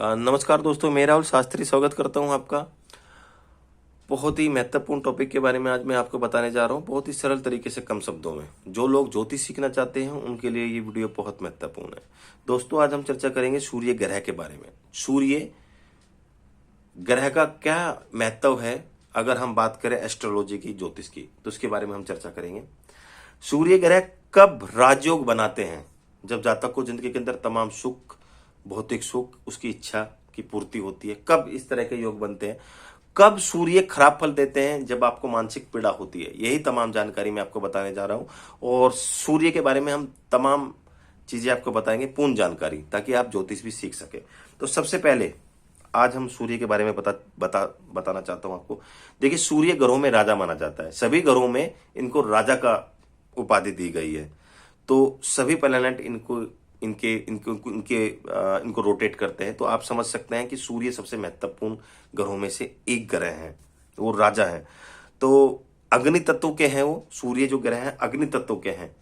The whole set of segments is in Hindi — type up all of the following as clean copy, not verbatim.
नमस्कार दोस्तों, मैं राहुल शास्त्री स्वागत करता हूं आपका। बहुत ही महत्वपूर्ण टॉपिक के बारे में आज मैं आपको बताने जा रहा हूं, बहुत ही सरल तरीके से, कम शब्दों में। जो लोग ज्योतिष सीखना चाहते हैं उनके लिए ये वीडियो बहुत महत्वपूर्ण है। दोस्तों, आज हम चर्चा करेंगे सूर्य ग्रह के बारे में। सूर्य ग्रह का क्या महत्व है, अगर हम बात करें एस्ट्रोलॉजी की, ज्योतिष की, तो उसके बारे में हम चर्चा करेंगे। सूर्य ग्रह कब राजयोग बनाते हैं? जब जातक को जिंदगी के अंदर तमाम सुख, भौतिक सुख, उसकी इच्छा की पूर्ति होती है, कब इस तरह के योग बनते हैं। कब सूर्य खराब फल देते हैं? जब आपको मानसिक पीड़ा होती है। यही तमाम जानकारी मैं आपको बताने जा रहा हूं, और सूर्य के बारे में हम तमाम चीजें आपको बताएंगे, पूर्ण जानकारी, ताकि आप ज्योतिष भी सीख सके। तो सबसे पहले आज हम सूर्य के बारे में बताना चाहता हूं आपको। देखिए, सूर्य ग्रहों में राजा माना जाता है। सभी ग्रहों में इनको राजा का उपाधि दी गई है। तो सभी प्लैनेट इनको रोटेट करते हैं। तो आप समझ सकते हैं कि सूर्य सबसे महत्वपूर्ण ग्रहों में से एक ग्रह है, वो राजा है। तो अग्नि तत्व के हैं वो। सूर्य जो ग्रह है अग्नि तत्व के हैं।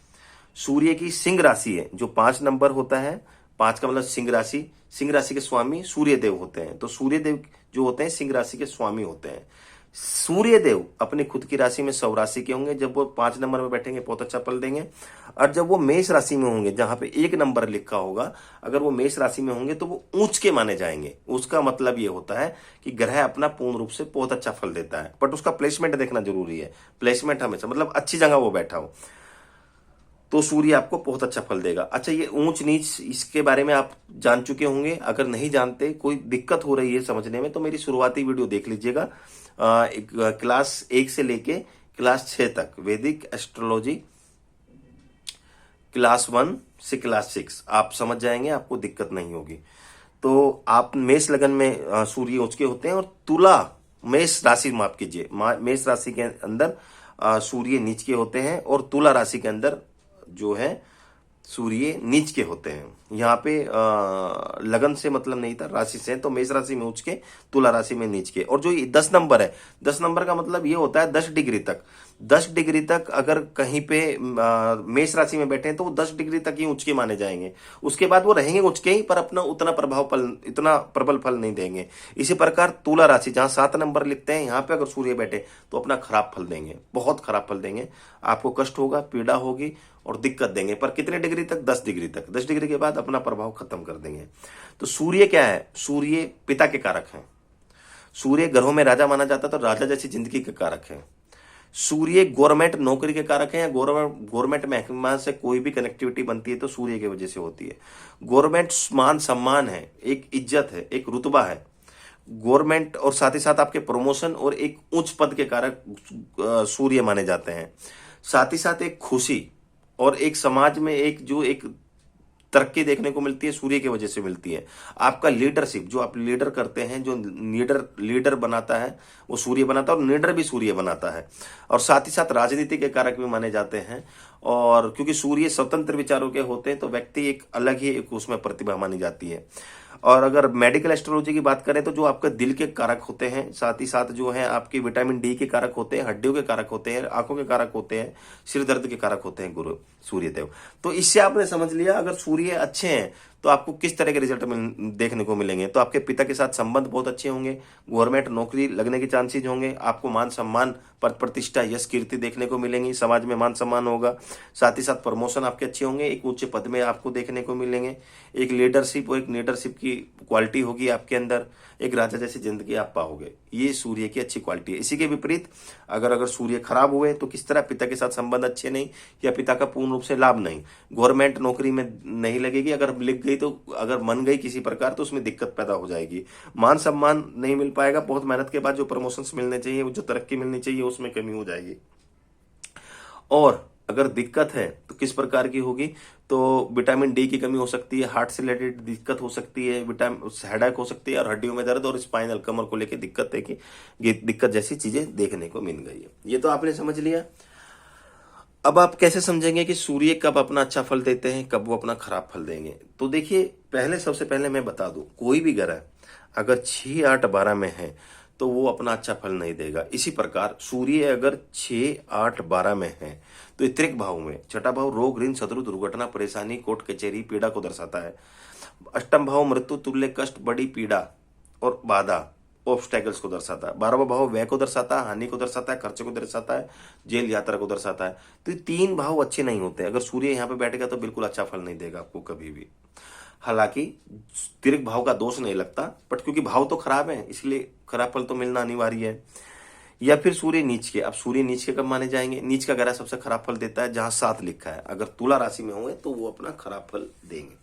सूर्य की सिंह राशि है, जो 5 नंबर होता है। 5 का मतलब सिंह राशि। सिंह राशि के स्वामी सूर्य देव होते हैं। तो सूर्य देव जो होते हैं सिंह राशि के स्वामी होते हैं। सूर्य देव अपनी खुद की राशि में सौ राशि के होंगे। जब वो 5 नंबर में बैठेंगे बहुत अच्छा फल देंगे। और जब वो मेष राशि में होंगे, जहां पे 1 नंबर लिखा होगा, अगर वो मेष राशि में होंगे तो वो ऊंच के माने जाएंगे। उसका मतलब ये होता है कि ग्रह अपना पूर्ण रूप से बहुत अच्छा फल देता है, बट उसका प्लेसमेंट देखना जरूरी है। प्लेसमेंट हमेशा मतलब अच्छी जगह वो बैठा हो, तो सूर्य आपको बहुत अच्छा फल देगा। अच्छा, ये ऊंच नीच, इसके बारे में आप जान चुके होंगे। अगर नहीं जानते, कोई दिक्कत हो रही है समझने में, तो मेरी शुरुआती वीडियो देख लीजिएगा। क्लास 1 से लेके क्लास 6 तक, वैदिक एस्ट्रोलॉजी क्लास 1 से क्लास 6 आप समझ जाएंगे, आपको दिक्कत नहीं होगी। तो आप मेष लगन में सूर्य ऊंच के होते हैं, और तुला मेष राशि, माफ कीजिए, मेष राशि के अंदर सूर्य नीच के होते हैं, और तुला राशि के अंदर जो है सूर्य नीच के होते हैं। यहाँ पे लगन से मतलब नहीं था, राशि से। तो मेष राशि में उच्च के, तुला राशि में नीच के। और जो 10 नंबर है, 10 नंबर का मतलब ये होता है 10 डिग्री तक। 10 डिग्री तक अगर कहीं पे मेष राशि में बैठे हैं तो वो 10 डिग्री तक ही उच्च के माने जाएंगे। उसके बाद वो रहेंगे उच्च के ही, पर अपना उतना इतना प्रबल फल नहीं देंगे। इसी प्रकार तुला राशि, जहां 7 नंबर लिखते हैं, यहाँ पे अगर सूर्य बैठे तो अपना खराब फल देंगे, बहुत खराब फल देंगे। आपको कष्ट होगा, पीड़ा होगी और दिक्कत देंगे। पर कितने डिग्री तक? 10 डिग्री तक। 10 डिग्री के बाद अपना प्रभाव खत्म कर देंगे। तो सूर्य क्या है? सूर्य पिता के कारक हैं। सूर्य ग्रहों में राजा माना जाता है, तो राजा जैसी जिंदगी के कारक है। सूर्य गवर्नमेंट नौकरी के कारक है, या गवर्नमेंट महकमा से कोई भी कनेक्टिविटी बनती है तो सूर्य की वजह से होती है। गवर्नमेंट मान सम्मान है, एक इज्जत है, एक रुतबा है गवर्नमेंट, और साथ ही साथ आपके प्रमोशन और एक उच्च पद के कारक सूर्य माने जाते हैं। साथ ही साथ एक खुशी और एक समाज में एक तरक्की देखने को मिलती है, सूर्य की वजह से मिलती है। आपका लीडरशिप, जो आप लीडर करते हैं, जो लीडर बनाता है वो सूर्य बनाता है, और लीडर भी सूर्य बनाता है। और साथ ही साथ राजनीति के कारक भी माने जाते हैं। और क्योंकि सूर्य स्वतंत्र विचारों के होते हैं, तो व्यक्ति एक अलग ही एक उसमें प्रतिभा मानी जाती है। और अगर मेडिकल एस्ट्रोलॉजी की बात करें, तो जो आपके दिल के कारक होते हैं, साथ ही साथ जो है आपके विटामिन डी के कारक होते हैं, हड्डियों के कारक होते हैं, आंखों के कारक होते हैं, सिर दर्द के कारक होते हैं गुरु सूर्यदेव। तो इससे आपने समझ लिया, अगर सूर्य अच्छे हैं तो आपको किस तरह के रिजल्ट देखने को मिलेंगे। तो आपके पिता के साथ संबंध बहुत अच्छे होंगे, गवर्नमेंट नौकरी लगने के चांसेज होंगे, आपको मान सम्मान, पद प्रतिष्ठा, यश कीर्ति देखने को मिलेंगी, समाज में मान सम्मान होगा। साथ ही साथ प्रमोशन आपके अच्छे होंगे, एक ऊंचे पद में आपको देखने को मिलेंगे, एक लीडरशिप और एक लीडरशिप की क्वालिटी होगी आपके अंदर, एक राजा जैसी जिंदगी आप पाओगे। ये सूर्य की अच्छी क्वालिटी है। इसी के विपरीत अगर सूर्य खराब हुए तो किस तरह? पिता के साथ संबंध अच्छे नहीं, या पिता का पूर्ण रूप से लाभ नहीं, गवर्नमेंट नौकरी में नहीं लगेगी, अगर लिख गई तो, अगर मन गई किसी प्रकार, तो उसमें दिक्कत पैदा हो जाएगी, मान सम्मान नहीं मिल पाएगा, बहुत मेहनत के बाद जो प्रमोशंस मिलने चाहिए, जो तरक्की मिलनी चाहिए, उसमें कमी हो जाएगी। और अगर दिक्कत है तो किस प्रकार की होगी? तो विटामिन डी की कमी हो सकती है, हार्ट से रिलेटेड दिक्कत हो सकती है, हेडेक हो सकती है, और हड्डियों में दर्द और स्पाइनल कमर को लेकर दिक्कत है कि दिक्कत जैसी चीजें देखने को मिल गई है। ये तो आपने समझ लिया। अब आप कैसे समझेंगे कि सूर्य कब अपना अच्छा फल देते हैं, कब वो अपना खराब फल देंगे? तो देखिए, सबसे पहले मैं बता दूं, कोई भी ग्रह अगर 6, 8, 12 में है तो वो अपना अच्छा फल नहीं देगा। इसी प्रकार सूर्य अगर 6, 8, 12 में है तो त्रिक भाव में, छठा भाव रोग, ऋण, शत्रु, दुर्घटना, परेशानी, कोर्ट कचहरी, पीड़ा को दर्शाता है। अष्टम भाव मृत्यु, तुल्य, कष्ट, बड़ी पीड़ा और बाधा, ऑब्स्टेकल्स को दर्शाता है। 12वां भाव व्यय को दर्शाता है, हानि को दर्शाता है, खर्चे को दर्शाता है, जेल यात्रा को दर्शाता है। तो ये 3 भाव अच्छे नहीं होते। अगर सूर्य यहाँ पे बैठेगा तो बिल्कुल अच्छा फल नहीं देगा आपको कभी भी। हालांकि दीर्घ भाव का दोष नहीं लगता, बट क्योंकि भाव तो खराब है इसलिए खराब फल तो मिलना अनिवार्य है। या फिर सूर्य नीच के। अब सूर्य नीच के कब माने जाएंगे? नीच का ग्रह सबसे खराब फल देता है जहां 7 लिखा है। अगर तुला राशि में होंगे तो वो अपना खराब फल देंगे।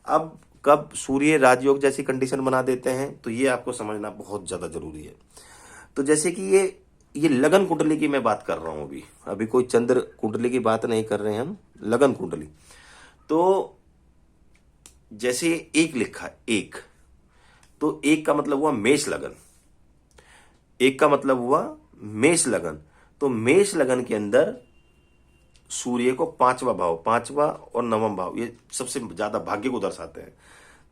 अब कब सूर्य राजयोग जैसी कंडीशन बना देते हैं तो ये आपको समझना बहुत ज्यादा जरूरी है। तो जैसे कि ये लगन कुंडली की मैं बात कर रहा हूं। अभी कोई चंद्र कुंडली की बात नहीं कर रहे हैं हम, लगन कुंडली। तो जैसे 1 लिखा है, 1, तो 1 का मतलब हुआ मेष लगन। 1 का मतलब हुआ मेष लगन। तो मेष लगन के अंदर सूर्य को 5वां भाव, 5वां और 9वां भाव, ये सबसे ज्यादा भाग्य को दर्शाते हैं।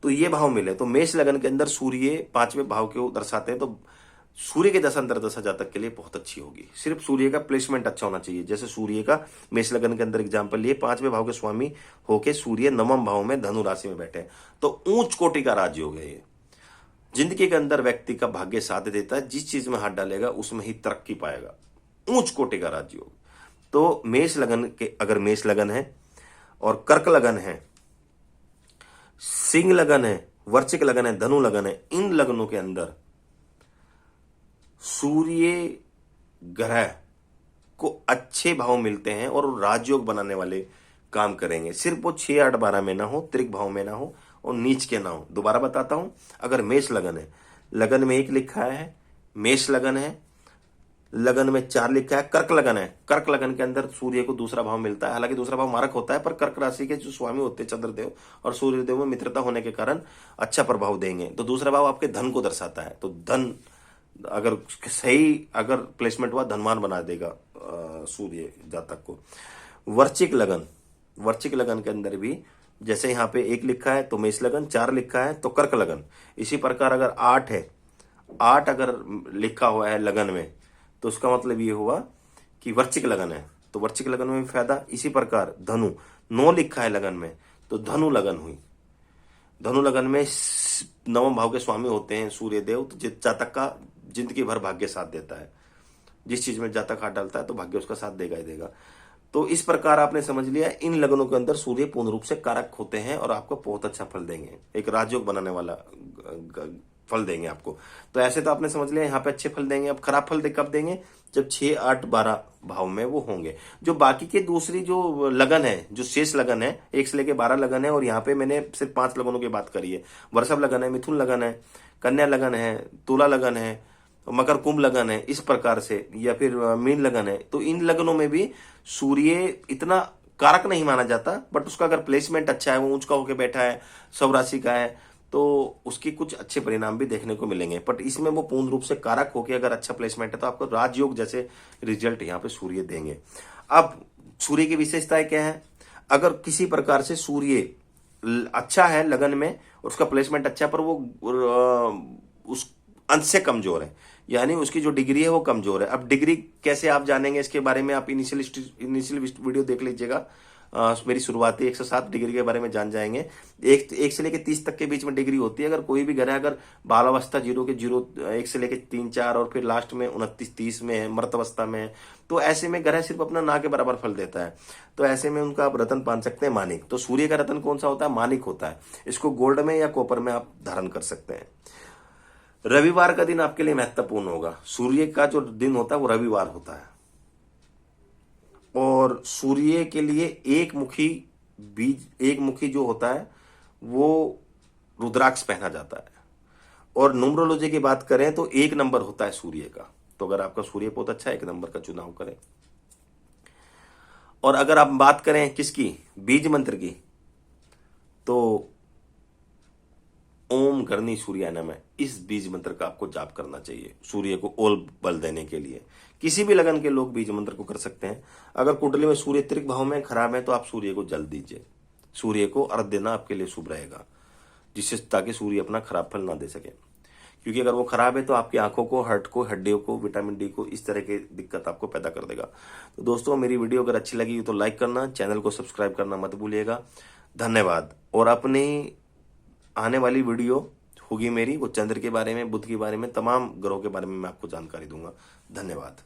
तो ये भाव मिले तो मेष लगन के अंदर सूर्य 5वें भाव को दर्शाते हैं। तो सूर्य के दशा अंतर्दशा जातक के लिए बहुत अच्छी होगी। सिर्फ सूर्य का प्लेसमेंट अच्छा होना चाहिए। जैसे सूर्य का मेष लगन के अंदर एग्जाम्पल लिए, 5वें भाव के स्वामी होके सूर्य 9वें भाव में धनु राशि में बैठे, तो ऊंच कोटि का राजयोग है ये। जिंदगी के अंदर व्यक्ति का भाग्य साथ देता है, जिस चीज में हाथ डालेगा उसमें ही तरक्की पाएगा। ऊंच कोटि का राजयोग। तो मेष लगन के, अगर मेष लगन है और कर्क लगन है, सिंह लगन है, वृश्चिक लगन है, धनु लगन है, इन लगनों के अंदर सूर्य ग्रह को अच्छे भाव मिलते हैं और राजयोग बनाने वाले काम करेंगे। सिर्फ वो 6, 8, 12 में ना हो, त्रिक भाव में ना हो और नीच के ना हो। दोबारा बताता हूं, अगर मेष लगन है, लगन में 1 लिखा है, मेष लगन है, लगन में 4 लिखा है, कर्क लगन है, कर्क लगन के अंदर सूर्य को दूसरा भाव मिलता है। हालांकि दूसरा भाव मारक होता है, पर कर्क राशि के जो स्वामी होते हैं चंद्रदेव और सूर्यदेव में मित्रता होने के कारण अच्छा प्रभाव देंगे। तो दूसरा भाव आपके धन को दर्शाता है। तो धन अगर सही अगर प्लेसमेंट हुआ, धनवान बना देगा सूर्य जातक को। वृश्चिक लगन, वृश्चिक लगन के अंदर भी जैसे यहाँ पे 1 लिखा है तो मेष लगन, 4 लिखा है तो कर्क लगन। इसी प्रकार अगर 8 है, 8 अगर लिखा हुआ है लगन में तो उसका मतलब ये हुआ कि वृश्चिक लगन है, तो वृश्चिक लगन में भी फायदा। इसी प्रकार धनु, 9 लिखा है लगन में तो धनु लगन हुई। धनु लगन में 9वें भाव के स्वामी होते हैं सूर्यदेव, तो जातक का जिंदगी भर भाग्य साथ देता है। जिस चीज में जातक हाथ डालता है तो भाग्य उसका साथ देगा ही देगा। तो इस प्रकार आपने समझ लिया, इन लगनों के अंदर सूर्य पूर्ण रूप से कारक होते हैं और आपको बहुत अच्छा फल देंगे, एक राजयोग बनाने वाला फल देंगे आपको। तो ऐसे तो आपने समझ लिया यहाँ पे अच्छे फल देंगे। अब खराब फल कब देंगे? जब 6, 8, 12 भाव में वो होंगे। जो बाकी के दूसरी जो लगन है, जो शेष लगन है, 1 से लेके 12 लगन है, और यहाँ पे मैंने सिर्फ 5 लगनों की बात करी है। वृषभ लगन है, मिथुन लगन है, कन्या लगन है, तुला लगन है, मकर कुंभ लगन है, इस प्रकार से, या फिर मीन लगन है। तो इन लगनों में भी सूर्य इतना कारक नहीं माना जाता, बट उसका अगर प्लेसमेंट अच्छा है, वो ऊंच का होकर बैठा है, सब राशि का है, तो उसकी कुछ अच्छे परिणाम भी देखने को मिलेंगे। बट इसमें वो पूर्ण रूप से कारक होकर अगर अच्छा प्लेसमेंट है तो आपको राजयोग जैसे रिजल्ट यहाँ पे सूर्य देंगे। अब सूर्य की विशेषताएं क्या है? अगर किसी प्रकार से सूर्य अच्छा है लगन में, उसका प्लेसमेंट अच्छा, पर वो उस अंश से कमजोर है, यानी उसकी जो डिग्री है वो कमजोर है। अब डिग्री कैसे आप जानेंगे, इसके बारे में आप इनिशियल वीडियो देख लीजिएगा। मेरी शुरुआती 107 डिग्री के बारे में जान जाएंगे। 1 से लेकर 30 तक के बीच में डिग्री होती है। अगर कोई भी ग्रह अगर बाल अवस्था 0 के 0, 1 से लेकर 3, 4 और फिर लास्ट में 29, 30 में है, मृत अवस्था में है, तो ऐसे में ग्रह सिर्फ अपना ना के बराबर फल देता है। तो ऐसे में उनका आप रतन पान सकते हैं, मानिक। तो सूर्य का रतन कौन सा होता है? मानिक होता है। इसको गोल्ड में या कॉपर में आप धारण कर सकते हैं। रविवार का दिन आपके लिए महत्वपूर्ण होगा। सूर्य का जो दिन होता है वो रविवार होता है, और सूर्य के लिए एक मुखी जो होता है वो रुद्राक्ष पहना जाता है। और न्यूमरोलॉजी की बात करें तो 1 नंबर होता है सूर्य का। तो अगर आपका सूर्य बहुत अच्छा है, 1 नंबर का चुनाव करें। और अगर आप बात करें किसकी, बीज मंत्र की, तो ओम गरनी सूर्याय नमः, इस बीज मंत्र का आपको जाप करना चाहिए सूर्य को ओल बल देने के लिए। किसी भी लगन के लोग बीज मंत्र को कर सकते हैं। अगर कुंडली में सूर्य त्रिक भाव में खराब है तो आप सूर्य को जल दीजिए। सूर्य को अर्घ देना आपके लिए शुभ रहेगा, जिससे ताकि सूर्य अपना खराब फल ना दे सके। क्योंकि अगर वो खराब है तो आपकी आंखों को, हार्ट को, हड्डियों को, विटामिन डी को, इस तरह की दिक्कत आपको पैदा कर देगा। तो दोस्तों, मेरी वीडियो अगर अच्छी लगी तो लाइक करना, चैनल को सब्सक्राइब करना मत भूलिएगा। धन्यवाद। और अपनी आने वाली वीडियो होगी मेरी, वो चंद्र के बारे में, बुध के बारे में, तमाम ग्रहों के बारे में मैं आपको जानकारी दूंगा। धन्यवाद।